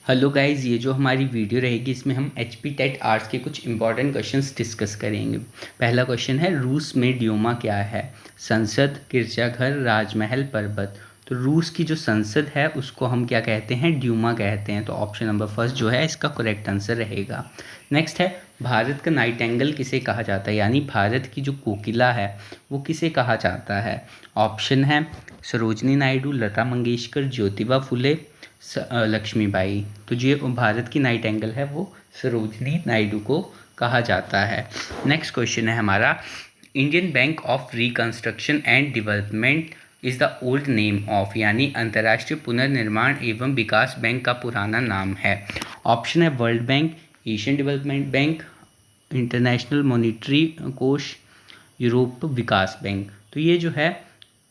Hello guys, ये जो हमारी वीडियो रहेगी इसमें हम एचपी टेट आर्ट्स के कुछ इंपॉर्टेंट क्वेश्चंस डिस्कस करेंगे। पहला क्वेश्चन है, रूस में ड्यूमा क्या है? संसद, गिरजाघर, राजमहल, पर्वत। तो रूस की जो संसद है उसको हम क्या कहते हैं? ड्यूमा कहते हैं। तो ऑप्शन नंबर फर्स्ट जो है इसका करेक्ट आंसर रहेगा। नेक्स्ट है, भारत का नाइटेंगल किसे कहा जाता है? यानी भारत की जो कोकिला है वो किसे कहा जाता है? ऑप्शन है सरोजनी नायडू, लता मंगेशकर, ज्योतिबा फुले, लक्ष्मीबाई। तो जो भारत की नाइटेंगल है वो सरोजनी नायडू को कहा जाता है। नेक्स्ट क्वेश्चन है हमारा, Indian bank of reconstruction and development is the old name of, यानी अंतर्राष्ट्रीय पुनर्निर्माण एवं विकास बैंक का पुराना नाम है। ऑप्शन है world bank, Asian development bank, international monetary कोष, यूरोप विकास बैंक। तो ये जो है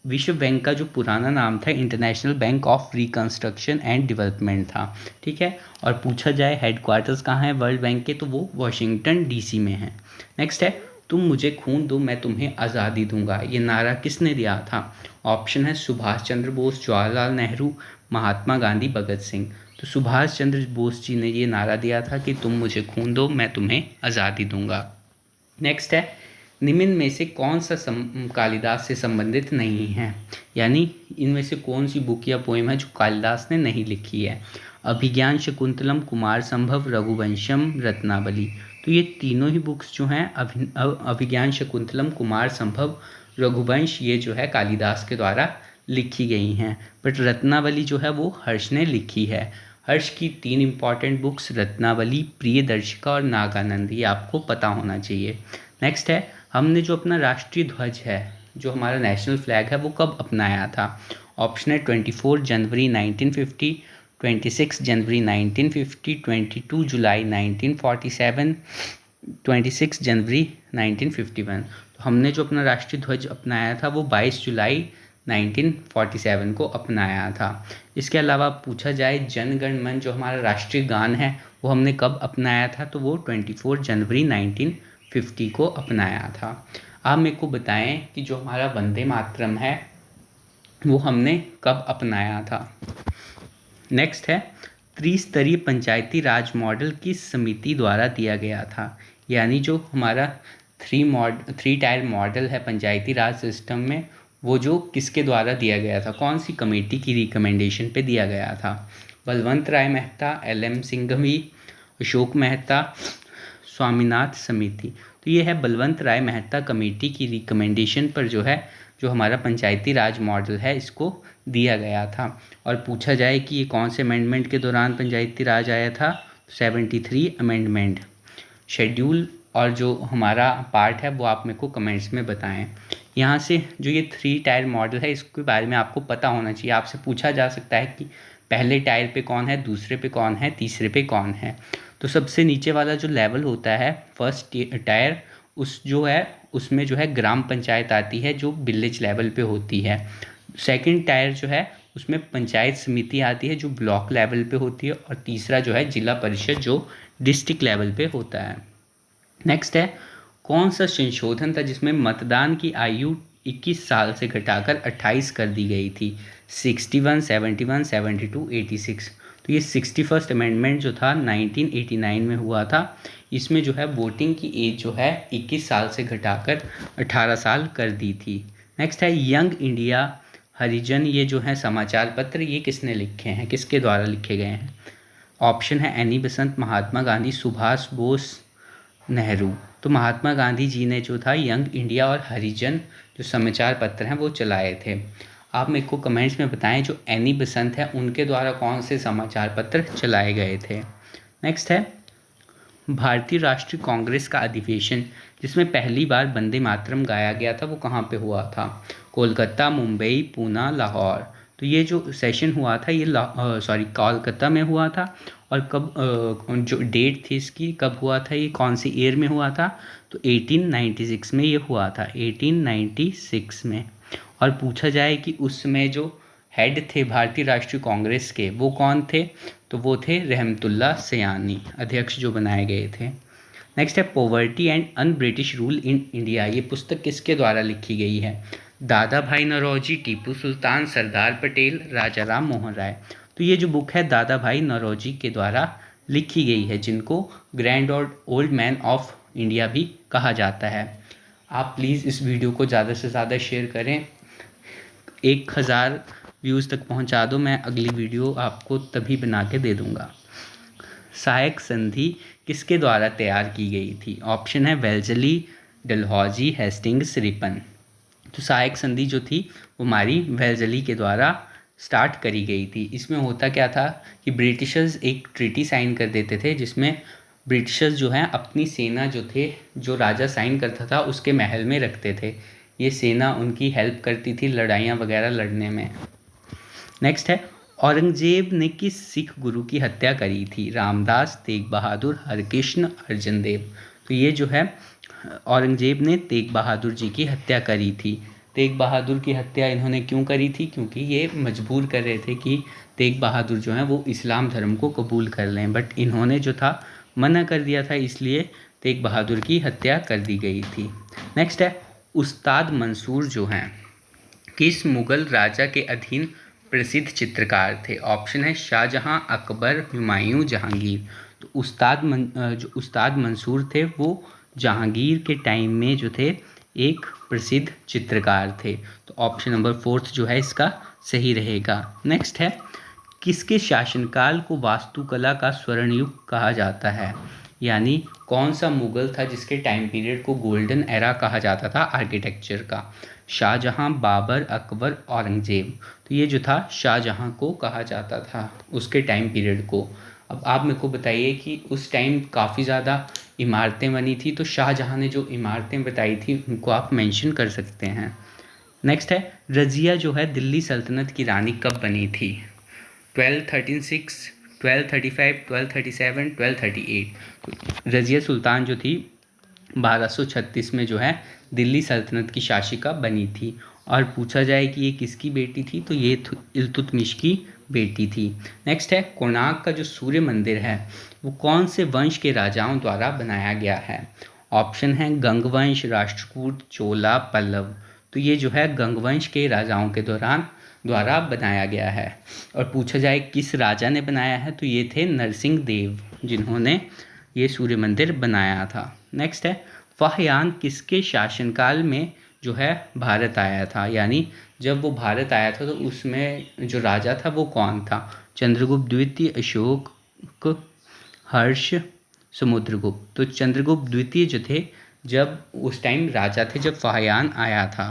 विश्व बैंक का जो पुराना नाम था international bank of reconstruction and development था। ठीक है, और पूछा जाए हेडक्वार्टर्स कहाँ है वर्ल्ड बैंक के, तो वो वाशिंगटन डीसी में है। नेक्स्ट है, तुम मुझे खून दो मैं तुम्हें आज़ादी दूंगा, ये नारा किसने दिया था? ऑप्शन है सुभाष चंद्र बोस, जवाहरलाल नेहरू, महात्मा गांधी, भगत सिंह। तो सुभाष चंद्र बोस जी ने ये नारा दिया था कि तुम मुझे खून दो मैं तुम्हें आज़ादी दूंगा। नेक्स्ट है, निम्न में से कौन सा कालिदास से संबंधित नहीं है? यानी इनमें से कौन सी बुक या पोएम है जो कालिदास ने नहीं लिखी है? अभिज्ञान शकुंतलम, कुमार संभव, रघुवंशम, रत्नावली। तो ये तीनों ही बुक्स जो हैं अभिज्ञान शकुंतलम, कुमार संभव, रघुवंश, ये जो है कालिदास के द्वारा लिखी गई हैं। बट रत्नावली जो है वो हर्ष ने लिखी है। हर्ष की 3 इंपॉर्टेंट बुक्स रत्नावली, प्रियदर्शिका और नागानंद, ये आपको पता होना चाहिए। नेक्स्ट है, हमने जो अपना राष्ट्रीय ध्वज है, जो हमारा नेशनल फ्लैग है, वो कब अपनाया था? ऑप्शन है 24 जनवरी 1950, 26 जनवरी 1950, 22 जुलाई 1947, 26 जनवरी 1951। तो हमने जो अपना राष्ट्रीय ध्वज अपनाया था वो 22 जुलाई 1947 को अपनाया था। इसके अलावा पूछा जाए जन गण मन जो हमारा राष्ट्रीय गान है वो हमने कब अपनाया था? तो वो 24 जनवरी 1950 को अपनाया था। आप मेरे को बताएं कि जो हमारा वंदे मातरम है वो हमने कब अपनाया था? नेक्स्ट है, त्रिस्तरीय पंचायती राज मॉडल किस समिति द्वारा दिया गया था? यानी जो हमारा थ्री टायर मॉडल है पंचायती राज सिस्टम में, वो जो किसके द्वारा दिया गया था? कौन सी कमेटी की रिकमेंडेशन पे दिया गया था? बलवंत राय मेहता, LM सिंघवी, अशोक मेहता, स्वामीनाथ समिति। तो ये है बलवंत राय मेहता कमेटी की रिकमेंडेशन पर जो है जो हमारा पंचायती राज मॉडल है इसको दिया गया था। और पूछा जाए कि ये कौन से अमेंडमेंट के दौरान पंचायती राज आया था? 73 अमेंडमेंट। शेड्यूल और जो हमारा पार्ट है वो आप मेरे को कमेंट्स में बताएं। यहाँ से जो ये 3 टायर मॉडल है इसके बारे में आपको पता होना चाहिए। आपसे पूछा जा सकता है कि पहले टायर पे कौन है, दूसरे पे कौन है, तीसरे पे कौन है। तो सबसे नीचे वाला जो लेवल होता है फर्स्ट टायर, उस जो है उसमें जो है ग्राम पंचायत आती है जो विलेज लेवल पे होती है। सेकंड टायर जो है उसमें पंचायत समिति आती है जो ब्लॉक लेवल पे होती है। और तीसरा जो है जिला परिषद जो डिस्ट्रिक्ट लेवल पे होता है। नेक्स्ट है, कौन सा संशोधन था जिसमें मतदान की आयु 21 साल से घटाकर 28 कर दी गई थी? 61, 71, 72, 86। तो ये 61st अमेंडमेंट जो था 1989 में हुआ था। इसमें जो है वोटिंग की एज जो है 21 साल से घटाकर 18 साल कर दी थी। नेक्स्ट है, यंग इंडिया हरिजन, ये जो है समाचार पत्र, ये किसने लिखे हैं, किसके द्वारा लिखे गए हैं? ऑप्शन है एनी बेसेंट, महात्मा गांधी, सुभाष बोस, नेहरू। तो महात्मा गांधी जी ने जो था यंग इंडिया और हरिजन जो समाचार पत्र हैं वो चलाए थे। आप मेरे को कमेंट्स में बताएं जो एनी बेसेंट है उनके द्वारा कौन से समाचार पत्र चलाए गए थे। नेक्स्ट है, भारतीय राष्ट्रीय कांग्रेस का अधिवेशन जिसमें पहली बार वंदे मातरम गाया गया था वो कहाँ पे हुआ था? कोलकाता, मुंबई, पूना, लाहौर। तो ये जो सेशन हुआ था ये कोलकाता में हुआ था। और कब जो डेट थी इसकी कब हुआ था, ये कौन सी ईयर में हुआ था? तो 1896 में ये हुआ था, 1896 में। और पूछा जाए कि उसमें जो हेड थे भारतीय राष्ट्रीय कांग्रेस के वो कौन थे? तो वो थे रहमतुल्ला सयानी, अध्यक्ष जो बनाए गए थे। नेक्स्ट है, poverty and un British rule in India, ये पुस्तक किसके द्वारा लिखी गई है? दादा भाई नौरोजी, टीपू सुल्तान, सरदार पटेल, राजा राम मोहन राय। तो ये जो बुक है दादा भाई नौरोजी के द्वारा लिखी गई है, जिनको grand old man of India भी कहा जाता है। आप प्लीज़ इस वीडियो को ज़्यादा से ज़्यादा शेयर करें, 1000 व्यूज़ तक पहुंचा दो। मैं अगली वीडियो आपको तभी बना के दे दूंगा। सहायक संधि किसके द्वारा तैयार की गई थी? ऑप्शन है वेल्जली, डलहौजी, हेस्टिंग्स, रिपन। तो सहायक संधि जो थी वो हमारी वेल्जली के द्वारा स्टार्ट करी गई थी। इसमें होता क्या था कि ब्रिटिशर्स एक ट्रीटी साइन कर देते थे, जिसमें ब्रिटिशर्स जो हैं अपनी सेना जो थे, जो राजा साइन करता था उसके महल में रखते थे। ये सेना उनकी हेल्प करती थी लड़ाइयाँ वगैरह लड़ने में। नेक्स्ट है, औरंगजेब ने किस सिख गुरु की हत्या करी थी? रामदास, तेग बहादुर, हरकृष्ण, अर्जन देव। तो ये जो है औरंगजेब ने तेग बहादुर जी की हत्या करी थी। तेग बहादुर की हत्या इन्होंने क्यों करी थी? क्योंकि ये मजबूर कर रहे थे कि तेग बहादुर जो हैं वो इस्लाम धर्म को कबूल कर लें, बट इन्होंने जो था मना कर दिया था, इसलिए तेग बहादुर की हत्या कर दी गई थी। नेक्स्ट है, उस्ताद मंसूर जो हैं किस मुग़ल राजा के अधीन प्रसिद्ध चित्रकार थे? ऑप्शन है शाहजहां, अकबर, हुमायूं, जहांगीर। तो जो उस्ताद मंसूर थे वो जहांगीर के टाइम में जो थे एक प्रसिद्ध चित्रकार थे। तो ऑप्शन नंबर 4 जो है इसका सही रहेगा। नेक्स्ट है, किसके शासनकाल को वास्तुकला का स्वर्ण युग कहा जाता है? यानी कौन सा मुग़ल था जिसके टाइम पीरियड को गोल्डन एरा कहा जाता था आर्किटेक्चर का? शाहजहां, बाबर, अकबर, औरंगजेब। तो ये जो था शाहजहां को कहा जाता था उसके टाइम पीरियड को। अब आप मेरे को बताइए कि उस टाइम काफ़ी ज़्यादा इमारतें बनी थी, तो शाहजहां ने जो इमारतें बताई थी उनको आप मेंशन कर सकते हैं। नेक्स्ट है, रज़िया जो है दिल्ली सल्तनत की रानी कब बनी थी? 1236, 1235, 1237, 1238। रज़िया सुल्तान जो थी 1236 में जो है दिल्ली सल्तनत की शासिका बनी थी। और पूछा जाए कि ये किसकी बेटी थी, तो ये इल्तुतमिश की बेटी थी। नेक्स्ट है, कोणार्क का जो सूर्य मंदिर है वो कौन से वंश के राजाओं द्वारा बनाया गया है? ऑप्शन है गंगवंश, राष्ट्रकूट, चोला, पल्लव। तो ये जो है गंगवंश के राजाओं के द्वारा बनाया गया है। और पूछा जाए किस राजा ने बनाया है, तो ये थे नरसिंह देव, जिन्होंने ये सूर्य मंदिर बनाया था। नेक्स्ट है, फाहियान किसके शासनकाल में जो है भारत आया था? यानी जब वो भारत आया था तो उसमें जो राजा था वो कौन था? चंद्रगुप्त द्वितीय, अशोक, हर्ष, समुद्रगुप्त। तो चंद्रगुप्त द्वितीय जो थे जब उस टाइम राजा थे जब फाहियान आया था।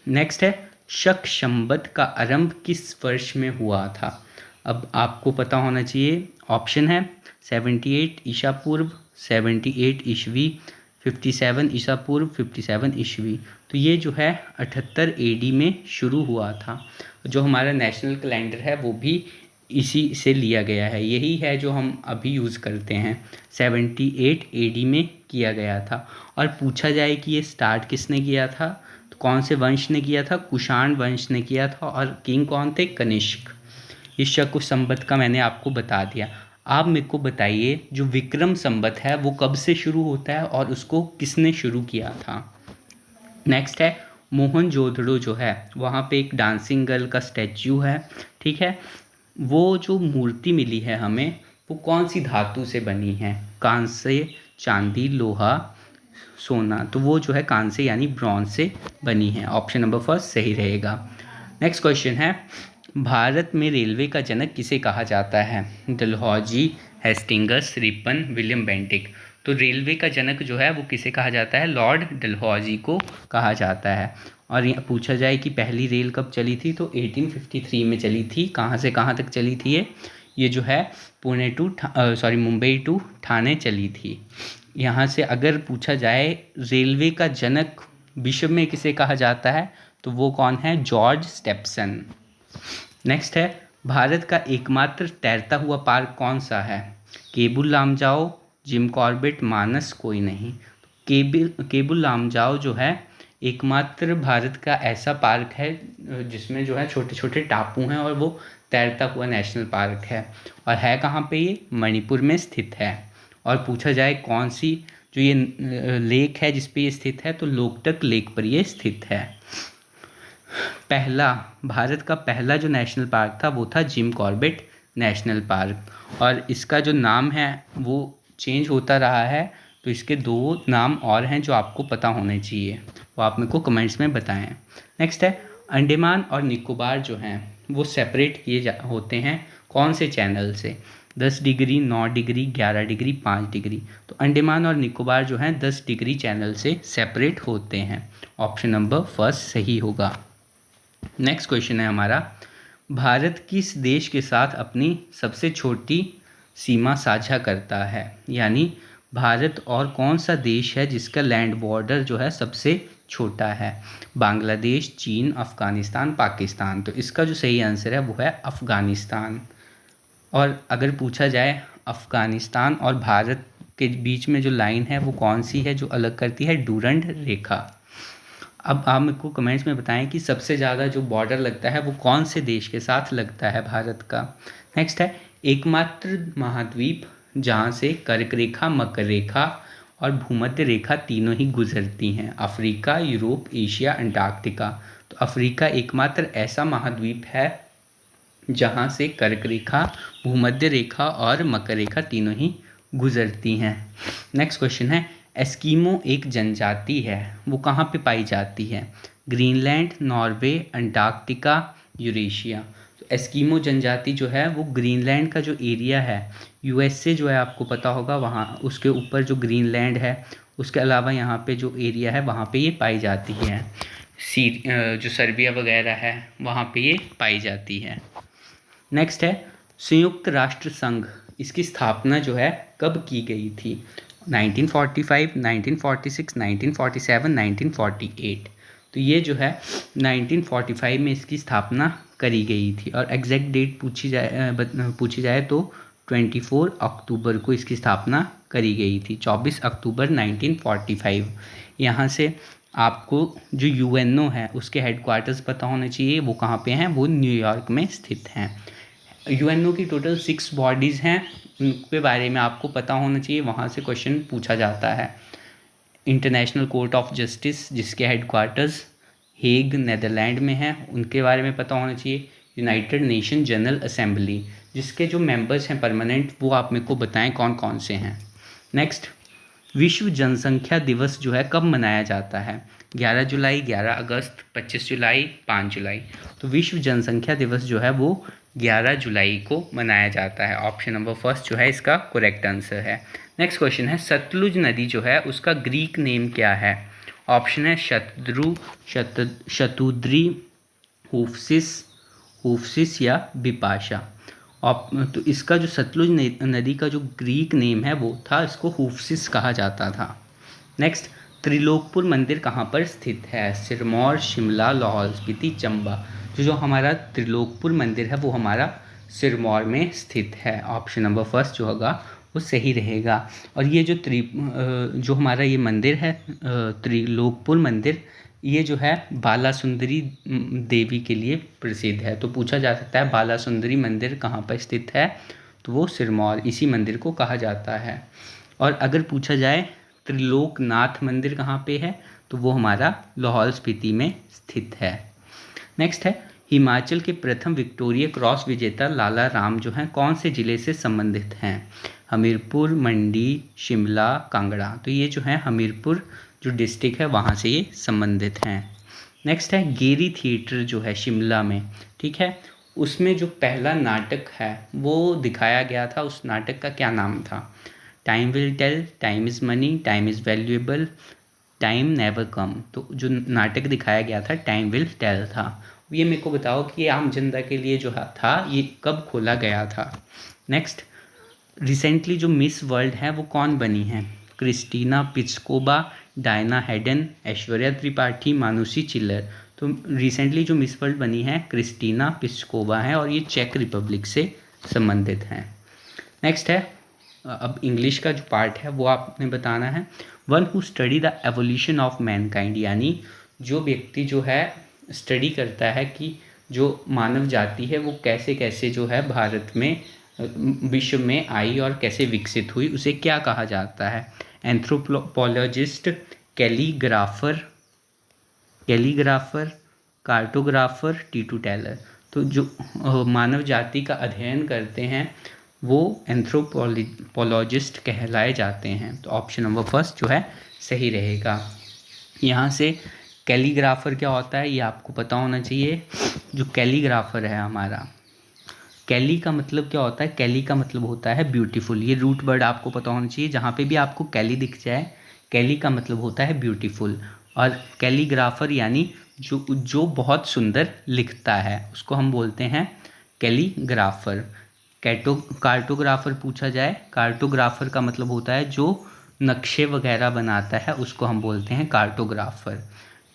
नेक्स्ट है, शक संवत का आरंभ किस वर्ष में हुआ था? अब आपको पता होना चाहिए। ऑप्शन है 78 ईसा पूर्व, 78 ईस्वी, 57 ईसा पूर्व, 57 ईस्वी। तो ये जो है 78 AD में शुरू हुआ था। जो हमारा नेशनल कैलेंडर है वो भी इसी से लिया गया है, यही है जो हम अभी यूज़ करते हैं। 78 AD में किया गया था। और पूछा जाए कि ये स्टार्ट किसने किया था, तो कौन से वंश ने किया था? कुषाण वंश ने किया था। और किंग कौन थे? कनिष्क। ये शक संवत का मैंने आपको बता दिया। आप मेरे को बताइए जो विक्रम संवत है वो कब से शुरू होता है और उसको किसने शुरू किया था? नेक्स्ट है, मोहनजोदड़ो जो है वहाँ पे एक डांसिंग गर्ल का स्टैच्यू है, ठीक है। वो जो मूर्ति मिली है हमें वो कौन सी धातु से बनी है? कांस्य, चांदी, लोहा, सोना। तो वो जो है कांस्य यानी ब्रॉन्ज से बनी है। ऑप्शन नंबर 1 सही रहेगा। नेक्स्ट क्वेश्चन है, भारत में रेलवे का जनक किसे कहा जाता है? Dalhousie, Hastings, Ripon, William Bentinck. तो रेलवे का जनक जो है वो किसे कहा जाता है? लॉर्ड डलहौजी को कहा जाता है। और ये पूछा जाए कि पहली रेल कब चली थी, तो 1853 में चली थी। कहाँ से कहाँ तक चली थी ये जो है मुंबई टू ठाणे चली थी। यहाँ से अगर पूछा जाए रेलवे का जनक विश्व में किसे कहा जाता है, तो वो कौन है? जॉर्ज स्टेप्सन। नेक्स्ट है, भारत का एकमात्र तैरता हुआ पार्क कौन सा है? केबुल लामजाओ, जिम कॉर्बेट, मानस, कोई नहीं। केबुल लामजाओ जो है एकमात्र भारत का ऐसा पार्क है जिसमें जो है छोटे छोटे टापू हैं और वो तैरता हुआ नेशनल पार्क है। और है कहाँ पे? ये मणिपुर में स्थित है। और पूछा जाए कौन सी जो ये लेक है जिस पे ये स्थित है, तो लोकटक लेक पर ये स्थित है। भारत का पहला जो नेशनल पार्क था वो था जिम कॉर्बेट नेशनल पार्क, और इसका जो नाम है वो चेंज होता रहा है। तो इसके 2 नाम और हैं जो आपको पता होने चाहिए, वो आप मेरे को कमेंट्स में बताएं। नेक्स्ट है, अंडमान और निकोबार जो हैं वो सेपरेट होते हैं कौन से चैनल से? 10 डिग्री, 9 डिग्री, 11 डिग्री, 5 डिग्री। तो अंडमान और निकोबार जो हैं 10 डिग्री चैनल से सेपरेट होते हैं। ऑप्शन नंबर फर्स्ट सही होगा। नेक्स्ट क्वेश्चन है हमारा, भारत किस देश के साथ अपनी सबसे छोटी सीमा साझा करता है? यानी भारत और कौन सा देश है जिसका लैंड बॉर्डर जो है सबसे छोटा है? बांग्लादेश, चीन, अफ़गानिस्तान, पाकिस्तान। तो इसका जो सही आंसर है वो है अफ़गानिस्तान। और अगर पूछा जाए अफ़गानिस्तान और भारत के बीच में जो लाइन है वो कौन सी है जो अलग करती है? डूरंड रेखा। अब आप मेरे को कमेंट्स में बताएं कि सबसे ज़्यादा जो बॉर्डर लगता है वो कौन से देश के साथ लगता है भारत का? नेक्स्ट है, एकमात्र महाद्वीप जहाँ से कर्क रेखा, मकर रेखा और भूमध्य रेखा तीनों ही गुजरती हैं? Africa, Europe, Asia, Antarctica. तो अफ्रीका एकमात्र ऐसा महाद्वीप है जहाँ से कर्क रेखा, भूमध्य रेखा और मकर रेखा तीनों ही गुजरती हैं। नेक्स्ट क्वेश्चन है, एस्कीमो एक जनजाति है, वो कहाँ पे पाई जाती है? Greenland, Norway, Antarctica, Eurasia. तो एस्कीमो जनजाति जो है वो ग्रीनलैंड का जो एरिया है, यूएसए जो है आपको पता होगा, वहाँ उसके ऊपर जो ग्रीनलैंड है, उसके अलावा यहाँ पे जो एरिया है वहाँ पे ये पाई जाती है। जो सर्बिया वगैरह है वहाँ पे ये पाई जाती है। नेक्स्ट है, संयुक्त राष्ट्र संघ, इसकी स्थापना जो है कब की गई थी? 1945, 1946, 1947, 1948। तो ये जो है 1945 में इसकी स्थापना करी गई थी, और एग्जैक्ट डेट पूछी जाए तो 24 अक्टूबर को इसकी स्थापना करी गई थी। 24 अक्टूबर 1945। यहाँ से आपको जो यूएनओ है उसके हेडक्वार्टर्स पता होने चाहिए, वो कहाँ पे हैं? वो न्यूयॉर्क में स्थित हैं। यूएनओ की टोटल 6 बॉडीज़ हैं, उनके बारे में आपको पता होना चाहिए, वहाँ से क्वेश्चन पूछा जाता है। इंटरनेशनल कोर्ट ऑफ जस्टिस जिसके हेडक्वार्टर्स हेग नेदरलैंड में है, उनके बारे में पता होना चाहिए। यूनाइटेड नेशन जनरल असेंबली जिसके जो मेंबर्स हैं परमानेंट, वो आप मेरे को बताएं कौन कौन से हैं। नेक्स्ट, विश्व जनसंख्या दिवस जो है कब मनाया जाता है? 11 जुलाई, 11 अगस्त, 25 जुलाई, 5 जुलाई। तो विश्व जनसंख्या दिवस जो है वो 11 जुलाई को मनाया जाता है। ऑप्शन नंबर फर्स्ट जो है इसका करेक्ट आंसर है। नेक्स्ट क्वेश्चन है, सतलुज नदी जो है उसका ग्रीक नेम क्या है? ऑप्शन है शतद्रु, शतुद्री, हुफसिस या बिपाशा। तो इसका जो सतलुज नदी का जो ग्रीक नेम है वो था, इसको हुफसिस कहा जाता था। नेक्स्ट, त्रिलोकपुर मंदिर कहाँ पर स्थित है? सिरमौर, शिमला, लाहौल स्पीति, चंबा। जो हमारा त्रिलोकपुर मंदिर है वो हमारा सिरमौर में स्थित है। ऑप्शन नंबर फर्स्ट जो होगा वो सही रहेगा। और ये जो हमारा ये मंदिर है त्रिलोकपुर मंदिर, ये जो है बाला सुंदरी देवी के लिए प्रसिद्ध है। तो पूछा जा सकता है बाला सुंदरी मंदिर कहाँ पर स्थित है? तो वो सिरमौर, इसी मंदिर को कहा जाता है। और अगर पूछा जाए त्रिलोकनाथ मंदिर कहाँ पे है? तो वो हमारा लाहौल स्पीति में स्थित है। नेक्स्ट है, हिमाचल के प्रथम विक्टोरिया क्रॉस विजेता लाला राम जो हैं कौन से ज़िले से संबंधित हैं? हमीरपुर, मंडी, शिमला, कांगड़ा। तो ये जो है हमीरपुर जो डिस्ट्रिक्ट है वहाँ से ये संबंधित हैं। नेक्स्ट है, गेरी थिएटर जो है शिमला में, ठीक है, उसमें जो पहला नाटक है वो दिखाया गया था, उस नाटक का क्या नाम था? Time will tell, time is money, time is valuable, time never come. तो जो नाटक दिखाया गया था टाइम विल टेल था। ये मेरे को बताओ कि आम जनता के लिए जो था ये कब खोला गया था? नेक्स्ट, रिसेंटली जो मिस वर्ल्ड है वो कौन बनी है? Kristina Piskova, Diana Hayden, Aishwarya Tripathi, Manushi Chhillar. तो रिसेंटली जो मिस वर्ल्ड बनी है क्रिस्टीना पिस्कोवा है, और ये चेक रिपब्लिक से संबंधित हैं। नेक्स्ट है, अब इंग्लिश का जो पार्ट है वो आपने बताना है। One who study the evolution of Mankind, यानी जो व्यक्ति जो है स्टडी करता है कि जो मानव जाति है वो कैसे कैसे जो है भारत में विश्व में आई और कैसे विकसित हुई, उसे क्या कहा जाता है? Anthropologist, calligrapher, cartographer, Titu taller. तो जो मानव जाति का अध्ययन करते हैं वो एंथ्रोपोलॉजिस्ट कहलाए जाते हैं। तो ऑप्शन नंबर फर्स्ट जो है सही रहेगा। यहाँ से कैलीग्राफर क्या होता है ये आपको पता होना चाहिए। जो कैलीग्राफर है हमारा, कैली का मतलब क्या होता है? कैली का मतलब होता है ब्यूटीफुल। ये रूट वर्ड आपको पता होना चाहिए। जहाँ पे भी आपको कैली दिख जाए, कैली का मतलब होता है ब्यूटीफुल। और कैलीग्राफर यानी जो बहुत सुंदर लिखता है उसको हम बोलते हैं कैलीग्राफर। कार्टोग्राफर पूछा जाए, कार्टोग्राफर का मतलब होता है जो नक्शे वगैरह बनाता है, उसको हम बोलते हैं कार्टोग्राफर।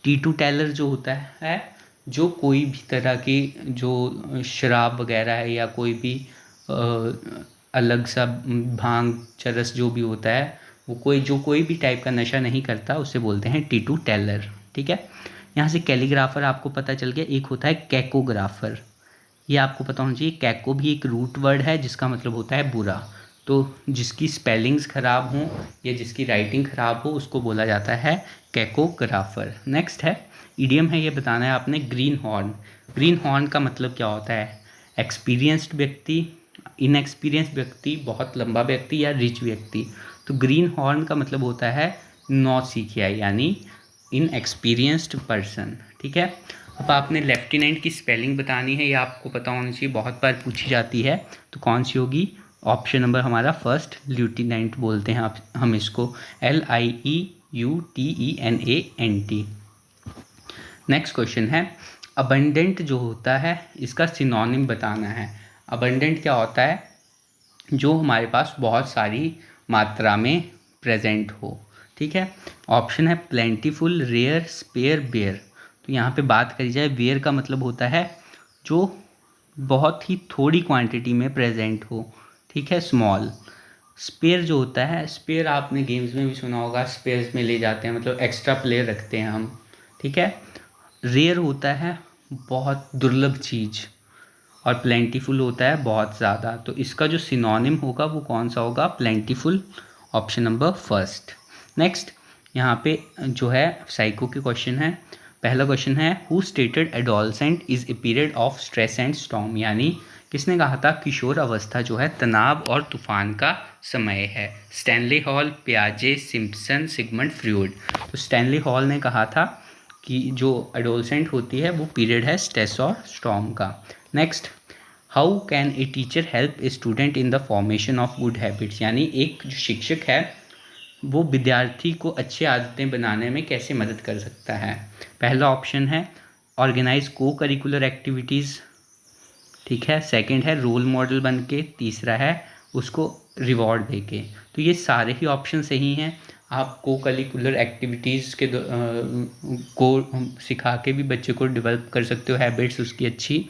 टीटू टेलर जो होता है जो कोई भी तरह की जो शराब वगैरह है या कोई भी अलग सा भांग चरस जो भी होता है वो कोई भी टाइप का नशा नहीं करता, उसे बोलते हैं टीटू टेलर। ठीक है, यहाँ से कैलीग्राफर आपको पता चल गया। एक होता है कैकोग्राफर, ये आपको पता होना चाहिए। कैको भी एक रूट वर्ड है जिसका मतलब होता है बुरा। तो जिसकी स्पेलिंग्स ख़राब हों या जिसकी राइटिंग ख़राब हो उसको बोला जाता है कैकोग्राफर। नेक्स्ट है इडियम है, ये बताना है आपने। ग्रीन हॉर्न, ग्रीन हॉर्न का मतलब क्या होता है? एक्सपीरियंस्ड व्यक्ति, इनएक्सपीरियंस्ड व्यक्ति, बहुत लंबा व्यक्ति या रिच व्यक्ति। तो ग्रीन हॉर्न का मतलब होता है नौसिखिया यानी इनएक्सपीरियंस्ड पर्सन। ठीक है, अब आपने लेफ्टिनेंट की स्पेलिंग बतानी है, ये आपको पता होना चाहिए, बहुत बार पूछी जाती है। तो कौन सी होगी? ऑप्शन नंबर हमारा फर्स्ट, ल्यूटिनेंट बोलते हैं हम इसको, LIEUTENANT। नेक्स्ट क्वेश्चन है अबंडेंट जो होता है इसका सिनोनिम बताना है। अबंडेंट क्या होता है? जो हमारे पास बहुत सारी मात्रा में प्रेजेंट हो। ठीक है, ऑप्शन है प्लेंटीफुल, रेयर, स्पेयर, बेयर। तो यहाँ पे बात करी जाए, बेयर का मतलब होता है जो बहुत ही थोड़ी क्वांटिटी में प्रेजेंट हो। ठीक है, स्मॉल। स्पेयर जो होता है, स्पेयर आपने गेम्स में भी सुना होगा, स्पेयर्स में ले जाते हैं, मतलब एक्स्ट्रा प्लेयर रखते हैं हम। ठीक है, रेयर होता है बहुत दुर्लभ चीज़ और प्लेंटीफुल होता है बहुत ज़्यादा। तो इसका जो सिनोनिम होगा वो कौन सा होगा? Plentiful, option number first. Next यहाँ पे जो है साइको के क्वेश्चन है। पहला क्वेश्चन है who stated adolescent is a period of stress and storm, यानी किसने कहा था किशोर अवस्था जो है तनाव और तूफान का समय है? स्टैनली हॉल, पियाजे, सिम्पसन, सिगमंड फ्रॉइड। तो स्टैनली हॉल ने कहा था कि जो एडोलसेंट होती है वो पीरियड है स्ट्रेस और स्टॉर्म का। Next, how can a teacher help a student in the formation of good habits, यानी एक जो शिक्षक है वो विद्यार्थी को अच्छी आदतें बनाने में कैसे मदद कर सकता है? पहला ऑप्शन है ऑर्गेनाइज को करिकुलर एक्टिविटीज़। ठीक है, सेकंड है रोल मॉडल बन के, तीसरा है उसको रिवॉर्ड दे के। तो ये सारे ही ऑप्शन सही हैं। आप को करिकुलर एक्टिविटीज़ के को सिखा के भी बच्चे को डेवलप कर सकते हो हैबिट्स उसकी अच्छी।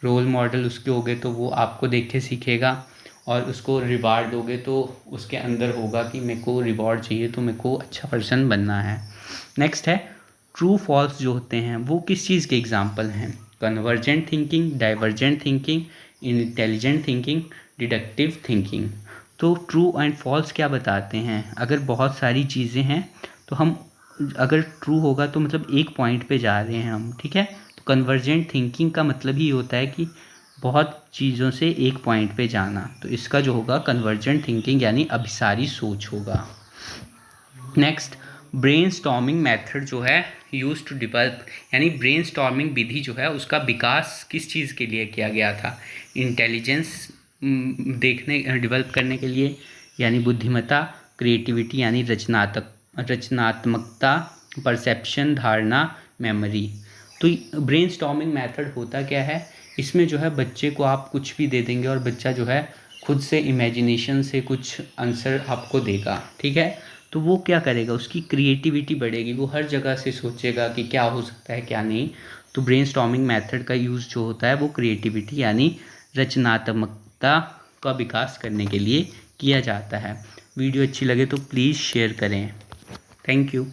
रोल मॉडल उसके होगे तो वो आपको देख के सीखेगा, और उसको रिवार्ड दोगे तो उसके अंदर होगा कि मेरे को रिवॉर्ड चाहिए तो मेरे को अच्छा पर्सन बनना है। नेक्स्ट है ट्रू फॉल्स जो होते हैं वो किस चीज़ के एग्जाम्पल हैं? Convergent thinking, divergent thinking, intelligent thinking, deductive thinking. तो ट्रू एंड फॉल्स क्या बताते हैं? अगर बहुत सारी चीज़ें हैं तो हम, अगर ट्रू होगा तो मतलब एक पॉइंट पे जा रहे हैं हम। ठीक है, तो कन्वर्जेंट थिंकिंग का मतलब ही होता है कि बहुत चीज़ों से एक पॉइंट पे जाना। तो इसका जो होगा कन्वर्जेंट थिंकिंग यानी अभिसारी सोच होगा। नेक्स्ट, ब्रेन स्टॉर्मिंग मैथड जो है यूज टू डेवलप, यानी ब्रेन स्टॉर्मिंग विधि जो है उसका विकास किस चीज़ के लिए किया गया था? इंटेलिजेंस देखने डेवलप करने के लिए यानी बुद्धिमत्ता, क्रिएटिविटी यानी रचनात्मकता, परसेप्शन धारणा, मेमोरी। तो ब्रेन स्टॉर्मिंग मेथड होता क्या है? इसमें जो है बच्चे को आप कुछ भी दे देंगे और बच्चा जो है खुद से इमेजिनेशन से कुछ आंसर आपको देगा। ठीक है, तो वो क्या करेगा, उसकी क्रिएटिविटी बढ़ेगी, वो हर जगह से सोचेगा कि क्या हो सकता है क्या नहीं। तो ब्रेन स्टॉर्मिंग मेथड का यूज़ जो होता है वो क्रिएटिविटी यानी रचनात्मकता का विकास करने के लिए किया जाता है। वीडियो अच्छी लगे तो प्लीज़ शेयर करें। Thank you.